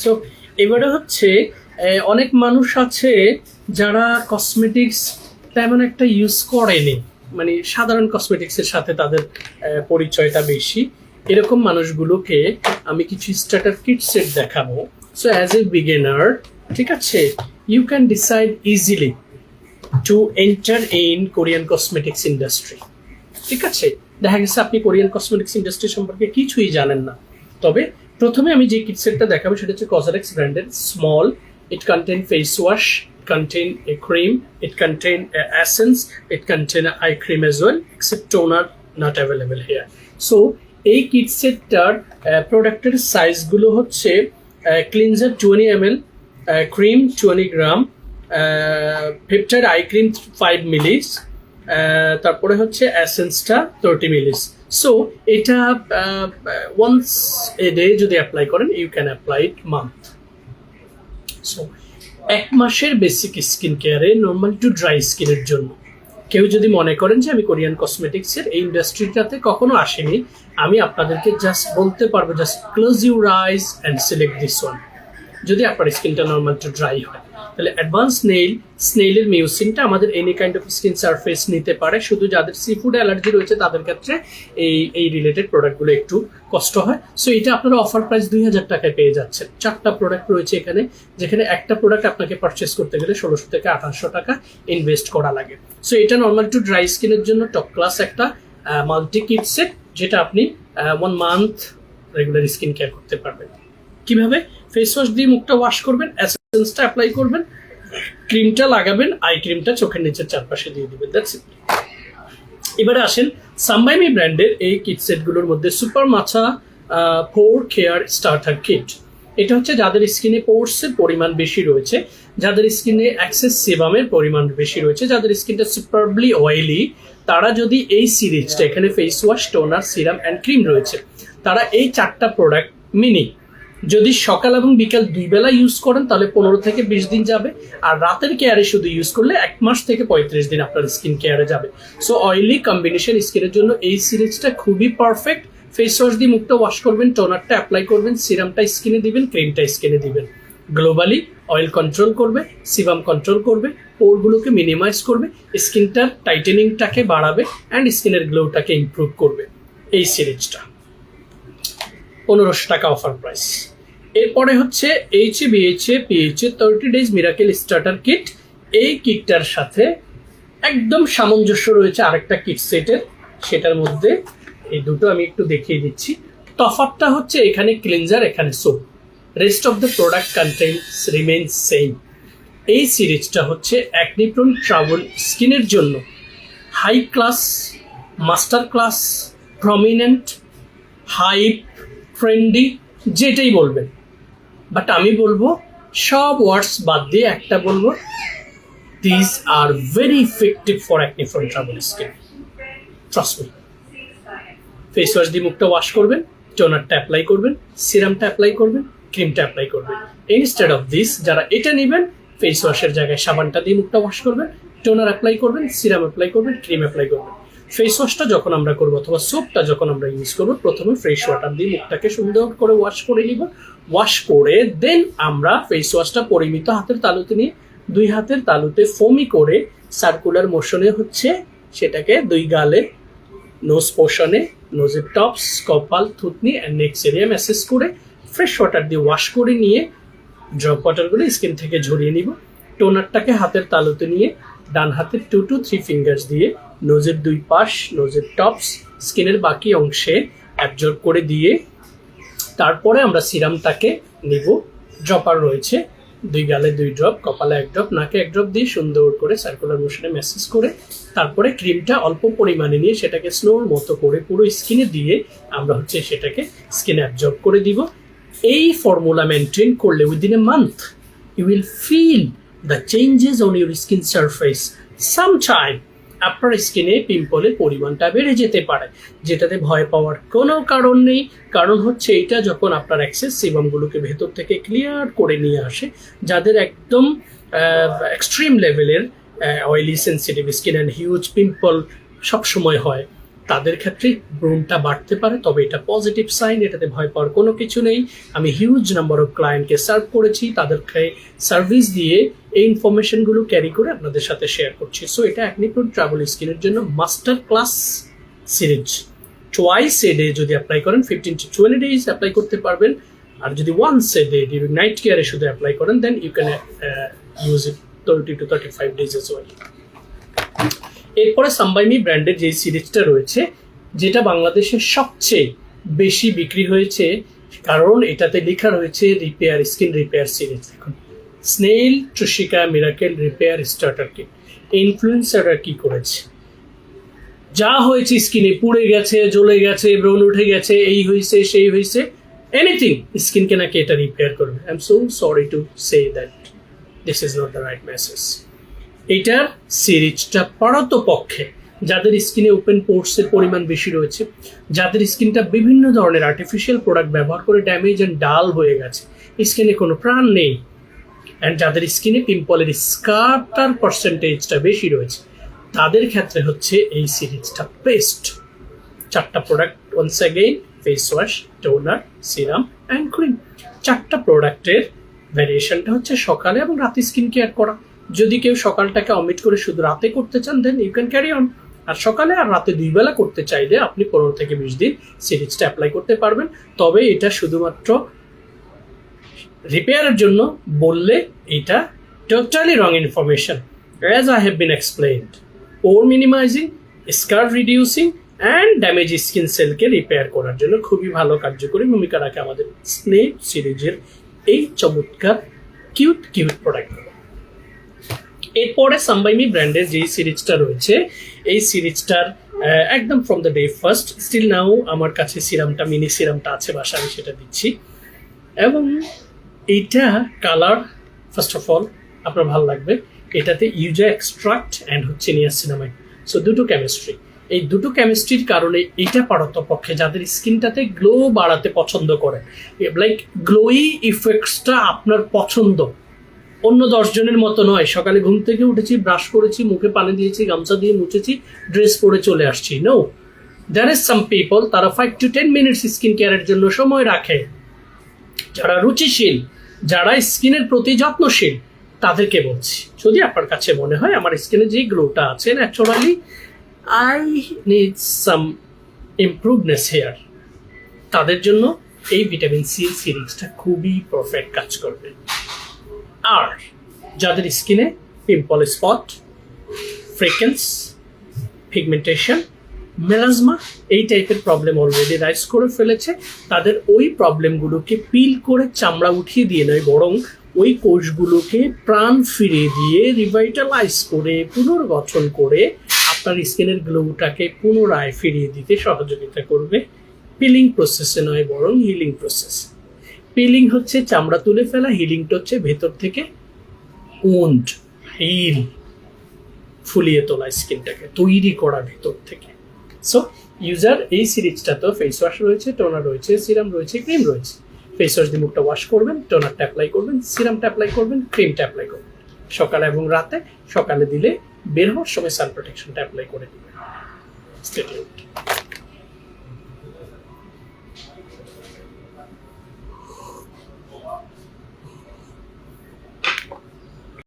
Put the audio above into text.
So এবারে হচ্ছে অনেক মানুষ আছে যারা কসমেটিক্স তেমন একটা ইউজ করেনি, মানে সাধারণ কসমেটিক্সের সাথে তাদের পরিচয়টা বেশি। এরকম মানুষগুলোকে আমি কিছু স্টার্টার কিট সেট দেখাবো। সো অ্যাজ এ বিগিনার, ঠিক আছে, you can decide easily to enter in Korean cosmetics industry. ঠিক আছে, দেখা গেছে আপনি কোরিয়ান কসমেটিক্স ইন্ডাস্ট্রি সম্পর্কে কিছুই জানেন না। তবে প্রথমে আমি যে কিট সেটটা দেখাবো সেটা হচ্ছে কসরেক্স ব্র্যান্ডের small. It contain face wash, contain a cream, it contain a essence, it contain a eye cream as well, except toner not available here. So এই কিট সেটটার প্রোডাক্টের সাইজগুলো হচ্ছে cleanser 20 ml, cream 20 gram, peptide eye cream 5 millis, তারপরে হচ্ছে এসেন্সটা 30 millis. So এটা once a day যদি অ্যাপ্লাই করেন, you can apply it month. So 1 মাসের বেসিক স্কিন কেয়ারে নর্মাল টু ড্রাই স্কিনের জন্য কেউ যদি মনে করেন যে আমি কোরিয়ান কসমেটিক্সের এই ইন্ডাস্ট্রিটাতে কখনো আসিনি, আমি আপনাদেরকে জাস্ট বলতে পারবো, just close your eyes and select this one. যদি আপনার স্কিনটা নর্মাল টু ড্রাই হয়, তাহলে অ্যাডভান্স স্নেইলের মিউসিনটা আমাদের any kind of skin surface নিতে পারে। শুধু যাদের সি ফুড অ্যালার্জি রয়েছে তাদের ক্ষেত্রে এই রিলেটেড প্রোডাক্টগুলো একটু কষ্ট হয়। সো এটা আপনারা অফার প্রাইস 2000 টাকায় পেয়ে যাচ্ছেন। 4টা প্রোডাক্ট রয়েছে এখানে, যেখানে একটা প্রোডাক্ট আপনাকে পারচেস করতে গেলে 1600 থেকে 1800 টাকা ইনভেস্ট করা লাগে। সো এটা নর্মাল টু ড্রাই স্কিনের জন্য টপ ক্লাস একটা মাল্টি কিট সেট, যেটা আপনি 1 মান্থ রেগুলার স্কিন কেয়ার করতে পারবেন। কিভাবে? ফেস ওয়াশ দিয়ে মুখটা ওয়াশ করবেন, এসেন্সটা অ্যাপ্লাই করবেন, ক্রিমটা লাগাবেন, আই ক্রিমটা চোখের নিচের চারপাশে দিয়ে দিবেন। That's it. এবারে আসেন সামবাইমি ব্র্যান্ডের এই কিট সেটগুলোর মধ্যে সুপার মাছা পোর কেয়ার স্টার্টার কিট। এটা হচ্ছে যাদের স্কিনে পোর্সের পরিমাণ বেশি রয়েছে, যাদের স্কিনে অ্যাক্সেস সেবামের পরিমাণ বেশি রয়েছে, যাদের স্কিনটা সুপারবলি অয়েলি, তারা যদি এই সিরিজটা, এখানে face wash, toner, serum and cream রয়েছে, তারা এই 4টা প্রোডাক্ট মিনি যদি সকাল এবং বিকাল 2 বেলা ইউজ করেন তাহলে 15 থেকে 20 দিন যাবে। আর রাতের কেয়ারে শুধু ইউজ করলে 1 মাস থেকে 35 দিন আপনার স্কিন কেয়ারে যাবে। সো অয়েলি কম্বিনেশন স্কিনের জন্য এই সিরিজটা খুবই পারফেক্ট। ফেস ওয়াশ দিয়ে মুখটা ওয়াশ করবেন, টোনারটা অ্যাপ্লাই করবেন, সিরামটা স্কিনে দিবেন, ক্রিমটা স্কিনে দিবেন। গ্লোবালি অয়েল কন্ট্রোল করবে, সিবাম কন্ট্রোল করবে, পোরগুলোকে মিনিমাইজ করবে, স্কিনটার টাইটেনিংটাকে বাড়াবে অ্যান্ড স্কিনের গ্লোটাকে ইমপ্রুভ করবে। এই সিরিজটা 1500 টাকা অফার প্রাইস। এরপরে হচ্ছে HA/BHA PHA 30 days miracle starter kit. এই কিটটার সাথে একদম সামঞ্জস্য রয়েছে আরেকটা কিট সেটের, সেটার মধ্যে এই দুটো আমি একটু দেখিয়ে দিচ্ছি। তফাৎটা হচ্ছে এখানে ক্লিনজার, এখানে soap, rest of the product contents remain same. এই সিরিজটা হচ্ছে অ্যাকনি প্রোন ট্রাভেল স্কিনের জন্য high class, master class, prominent, hype, trendy, যেটাই বলবেন। বাট আমি বলবো সব ওয়ার্ডস বাদ দিয়ে একটা বলবো, this are very effective for acne prone travel skin, trust me. Face wash দিয়ে মুখটা ওয়াশ করবেন, টোনারটা অ্যাপ্লাই করবেন, সিরামটা অ্যাপ্লাই করবেন, ক্রিমটা অ্যাপ্লাই করবেন। ইনস্টেড অফ দিস, যারা এটা নেবেন, ফেস ওয়াশের জায়গায় সাবানটা দিয়ে মুখটা ওয়াশ করবেন, টোনার অ্যাপ্লাই করবেন, সিরাম অ্যাপ্লাই করবেন, ক্রিম অ্যাপ্লাই করবেন। ফেস ওয়াশটা যখন আমরা করবো অথবা সোপটা যখন আমরা ইউজ করবো, প্রথমে ফ্রেশ ওয়াটার দিয়ে মুখটাকে সুন্দর করে ওয়াশ করে নিব। ওয়াশ করে দেন আমরা ফেস ওয়াশটা পরিমিত হাতের তালুতে নিয়ে 2 হাতের তালুতে ফোমি করে সার্কুলার মোশনে হচ্ছে সেটাকে 2 গালে, নোজ পোর্শনে, নোজের টপস, কপাল, থুতনি অ্যান্ড নেক্স এরিয়া ম্যাসেজ করে ফ্রেশ ওয়াটার দিয়ে ওয়াশ করে নিয়ে ড্রপ ওয়াটারগুলো স্কিন থেকে ঝরিয়ে নিব। টোনারটাকে হাতের তালুতে নিয়ে ডান হাতের 2 to 3 ফিঙ্গার্স দিয়ে নোজের 2 পাশ, নোজের টপস, স্কিনের বাকি অংশে অ্যাবজর্ব করে দিয়ে তারপরে আমরা সিরামটাকে নিব। ড্রপার রয়েছে, 2 গালে 2 ড্রপ, কপালে 1 ড্রপ, নাকে 1 ড্রপ দিয়ে সুন্দর করে সার্কুলার মোশনে ম্যাসেজ করে তারপরে ক্রিমটা অল্প পরিমাণে নিয়ে সেটাকে স্নোর মতো করে পুরো স্কিনে দিয়ে আমরা হচ্ছে সেটাকে স্কিনে অ্যাবজর্ব করে দিব। এই ফর্মুলা মেনটেন করলে within a month you will feel the changes on your skin surface. Sometime আপনার স্কিনে পিম্পলের পরিমাণটা বেড়ে যেতে পারে, যেটাতে ভয় পাওয়ার কোনো কারণ নেই। কারণ হচ্ছে এইটা যখন আপনার অ্যাক্সেস সিবামগুলোকে ভেতর থেকে ক্লিয়ার করে নিয়ে আসে, যাদের একদম এক্সট্রিম লেভেলের oily sensitive skin and huge pimple সবসময় হয়, তাদের ক্ষেত্রে ব্রণটা বাড়তে পারে, তবে এটা পজিটিভ সাইন, এটাতে ভয় পাওয়ার কোনো কিছু নেই। আমি হিউজ নাম্বার অফ ক্লায়েন্টকে সার্ভ করেছি, তাদেরকে সার্ভিস দিয়ে এই ইনফরমেশনগুলো ক্যারি করে আপনাদের সাথে শেয়ার করছি। সো এটা অ্যাকনি-প্রোন ট্রাভেল স্কিনের জন্য মাস্টার ক্লাস সিরিজ। টোয়াইস এ ডে যদি অ্যাপ্লাই করেন 15 to 20 days অ্যাপ্লাই করতে পারবেন, আর যদি once a day during night কেয়ারে শুধু অ্যাপ্লাই করেন then you can use it 30 to 35 days as well। এরপরে সাম্বাইমি ব্র্যান্ডের যে সিরিজটা রয়েছে, যেটা বাংলাদেশে সবচেয়ে বেশি বিক্রি হয়েছে, কারণ এটাতে লেখা রয়েছে রিপেয়ার, স্কিন রিপেয়ার সিরিজ। দেখুন, snail truecica miracle repair starter kit. ইনফ্লুয়েন্সাররা কি করেছে, যা হয়েছে স্কিনে, পুড়ে গেছে, জ্বলে গেছে, ব্রণ উঠে গেছে, এই হয়েছে সেই হয়েছে, এনিথিং, স্কিনকে নাকি এটা রিপেয়ার করবে। I am so sorry to say that this is not the right message. এটার সিরিজটা পারতপক্ষে যাদের স্কিনে ওপেন পোর্সের পরিমাণ বেশি রয়েছে, যাদের স্কিনটা বিভিন্ন ধরনের আর্টিফিশিয়াল প্রোডাক্ট ব্যবহার করে ড্যামেজ অ্যান্ড ডাল হয়ে গেছে, স্কিনে কোনো প্রাণ নেই, অ্যান্ড যাদের স্কিনে পিম্পলের স্কারটার পার্সেন্টেজটা বেশি রয়েছে, তাদের ক্ষেত্রে হচ্ছে এই সিরিজটা বেস্ট। 4টা product, once again, face wash, toner, serum and cream. 4টা প্রোডাক্টের ভ্যারিয়েশনটা হচ্ছে সকালে এবং রাতে স্কিন কেয়ার করা। যদি কেউ সকালটাকে অমিট করে শুধু রাতে করতে চান then you can carry on, আর সকালে আর রাতে 2 বেলা করতে চাইলে আপনি 15 থেকে 20 দিন সিরিজটা অ্যাপ্লাই করতে পারবেন। তবে এটা শুধুমাত্র রিপেয়ারের জন্য বললে এটা totally wrong information. As I have been explained, pore minimizing, scar reducing and damage skin সেলকে রিপেয়ার করার জন্য খুবই ভালো কার্যকরী ভূমিকা রাখে আমাদের স্নেপ সিরিজের এই চমৎকার কিউট প্রোডাক্টগুলো। এরপরে সাম্বাইমি ব্র্যান্ডের যে সিরিজটা রয়েছে, এই সিরিজটার একদম from the day first still now আমার কাছে সিরামটা, মিনি সিরামটা আছে বাসায়, আমি সেটা দিচ্ছি। এবং এইটা কালার ফার্স্ট অফ অল আপনার ভালো লাগবে, এটাতে ইউজা এক্সট্রাক্ট অ্যান্ড হচ্ছে নিয়াসিনামাইড। সো দুটো কেমিস্ট্রি, এই দুটো কেমিস্ট্রির কারণে এটা পারতপক্ষে যাদের স্কিনটাতে গ্লো বাড়াতে পছন্দ করে, লাইক গ্লোই ইফেক্টসটা আপনার পছন্দ, অন্য 10 জনের মতো নয়। সকালে ঘুম থেকে উঠেছি, ব্রাশ করেছি, মুখে পানি দিয়েছি, গামছা দিয়ে মুছেছি, ড্রেস পরে চলে আসছি। No, there is some people, তারা 5 to 10 মিনিটস স্কিন কেয়ারের জন্য সময় রাখে। যারা রুচিশীল, যারা স্কিনের প্রতি যত্নশীল, তাদেরকে বলছি, যদি আপনার কাছে মনে হয় আমার স্কিনে যে গ্লোটা আছে naturally I need some improveness here, তাদের জন্য এই ভিটামিন সি সিরিজটা খুবই পারফেক্ট কাজ করবে। আর যাদের স্কিনে পিম্পল স্পট, ফ্রিকেন্স, পিগমেন্টেশন, মেলাজমা এই টাইপের প্রবলেম অলরেডি রাইজ করে ফেলেছে, তাদের ওই প্রবলেমগুলোকে পিল করে চামড়া উঠিয়ে দিয়ে নয়, বরং ওই কোষগুলোকে প্রাণ ফিরিয়ে দিয়ে রিভাইটালাইজ করে পুনর্গঠন করে আপনার স্কিনের গ্লোটাকে পুনরায় ফিরিয়ে দিতে সহযোগিতা করবে। পিলিং প্রসেসে নয়, বরং হিলিং প্রসেস। পিলিং হচ্ছে চামড়া তুলে ফেলা, হিলিংটা হচ্ছে ভেতর থেকে উন্ড হিল, ফুলিয়ে তোলা স্কিনটাকে তৈরি করা ভেতর থেকে। সো ইউজার এই সিরিজটাতেও ফেস ওয়াশ রয়েছে, টোনার রয়েছে, সিরাম রয়েছে, ক্রিম রয়েছে। ফেস ওয়াশ দিয়ে মুখটা ওয়াশ করবেন, টোনারটা অ্যাপ্লাই করবেন, সিরামটা অ্যাপ্লাই করবেন, ক্রিমটা অ্যাপ্লাই করবেন সকালে এবং রাতে। সকালে দিলে বের হওয়ার সময় সান প্রোটেকশনটা অ্যাপ্লাই করে দেবেন। Stay tuned.